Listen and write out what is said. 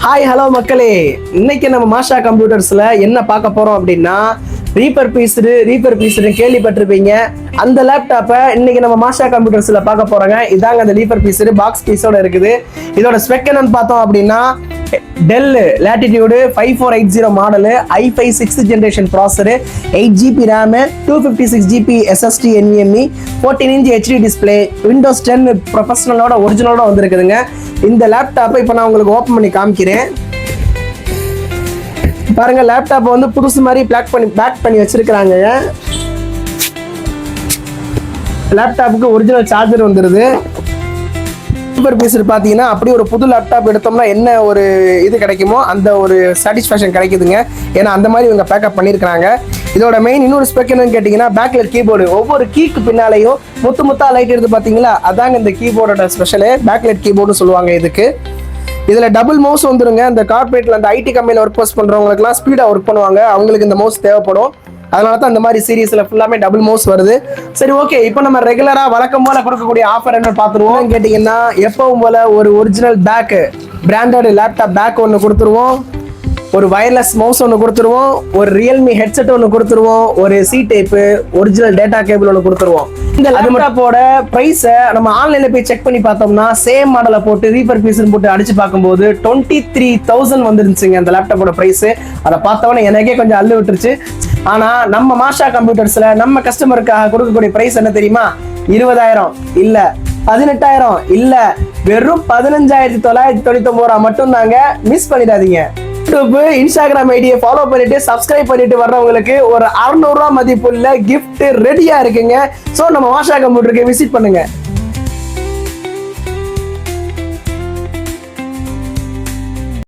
Hi hello மக்களே, இன்னைக்கு நம்ம மாஷா கம்ப்யூட்டர்ஸ்ல என்ன பார்க்க போறோம் அப்படின்னா ரீபர் பீஸ்டு கேள்விப்பட்டிருப்பீங்க. அந்த லேப்டாப்பை இன்னைக்கு நம்ம மாஷா கம்ப்யூட்டர்ஸ்ல பார்க்க போறோங்க. இதாங்க அந்த ரீபர் பீஸ்டு பாக்ஸ் பீஸோட இருக்குது. இதோட ஸ்பெக் என்னன்னு பார்த்தோம் அப்படின்னா Dell Latitude 5480 model, i5 6th generation processor, 8GB RAM, 256GB SSD NVMe, 14" HD display, Windows 10 ப்ரொஃபஷனலோட ஒரிஜினலோட வந்திருக்குதுங்க. இந்த லேப்டாப்பை இப்போ நான் உங்களுக்கு ஓப்பன் பண்ணி காமிக்கிறேன். பாருங்க, லேப்டாப்பை வந்து புதுசு மாதிரி பேக் பண்ணி வச்சிருக்கிறாங்க. லேப்டாப்புக்கு ஒரிஜினல் சார்ஜர் வந்துருது. ரீபர் பீஸ் பார்த்தீங்கன்னா அப்படியே ஒரு புது லேப்டாப் எடுத்தோம்னா என்ன ஒரு இது கிடைக்குமோ அந்த ஒரு சாட்டிஸ்ஃபேக்ஷன் கிடைக்குதுங்க. ஏன்னா அந்த மாதிரி இவங்க பேக்கப் பண்ணியிருக்கிறாங்க. இதோட மெயின் இன்னொரு ஸ்பெக் என்னன்னு கேட்டிங்கன்னா பேக்லைட் கீபோர்டு. ஒவ்வொரு கீக்கு பின்னாலேயும் முத்தா லைட் எடுத்து பார்த்தீங்களா, அதாங்க இந்த கீபோர்டோட ஸ்பெஷலு. பேக்லைட் கீபோர்டுன்னு சொல்லுவாங்க இதுக்கு. இதில் டபுள் மவுஸ் வந்துருங்க. இந்த கார்பரேட்டில் அந்த ஐடி கம்பெனியில் ஒர்க் போஸ்ட் பண்ணுறவங்களுக்குலாம் ஸ்பீடாக ஒர்க் பண்ணுவாங்க, அவங்களுக்கு இந்த மவுஸ் தேவைப்படும். அதனால தான் அந்த மாதிரி சீரீஸில் ஃபுல்லாமே டபுள் மவுஸ் வருது. சரி, ஓகே, இப்போ நம்ம ரெகுலராக வழக்கம் போல கொடுக்கக்கூடிய ஆஃபர் என்ன பார்த்துருவோம் கேட்டிங்கன்னா, எப்பவும் போல ஒரு original bag, branded laptop bag ஒன்று கொடுத்துருவோம், ஒரு வயர்லெஸ் மவுஸ் ஒன்று கொடுத்துருவோம், ஒரு ரியல்மி ஹெட்செட் ஒன்று கொடுத்துருவோம், ஒரு C type original data cable ஒன்று கொடுத்துருவோம். இந்த லேப்டாப்போட ப்ரைஸை நம்ம ஆன்லைனில் போய் செக் பண்ணி பார்த்தோம்னா சேம் மாடலை போட்டு ரீபர் பீஸ்ன்னு போட்டு அடிச்சு பார்க்கும்போது 23,000 வந்துருந்துச்சுங்க அந்த லேப்டாப்போட ப்ரைஸு. அதை பார்த்தவொடனே எனக்கே கொஞ்சம் அள்ளு விட்டுருச்சு. ஆனால் நம்ம மாஷா கம்ப்யூட்டர்ஸில் நம்ம கஸ்டமருக்காக கொடுக்கக்கூடிய ப்ரைஸ் என்ன தெரியுமா? 20,000 இல்லை, 18,000 இல்லை, வெறும் 15,999 மட்டும்தாங்க. மிஸ் பண்ணிடாதீங்க. யூடியூப், இன்ஸ்டாகிராம் ஐடியை ஃபாலோ பண்ணிட்டு சப்ஸ்கிரைப் பண்ணிட்டு வர்றவங்களுக்கு ஒரு 600 ரூபா மதிப்புள்ள கிஃப்ட் ரெடியா இருக்குங்க. ஸோ நம்ம மாஷா கம்ப்யூட்டருக்கு விசிட் பண்ணுங்க.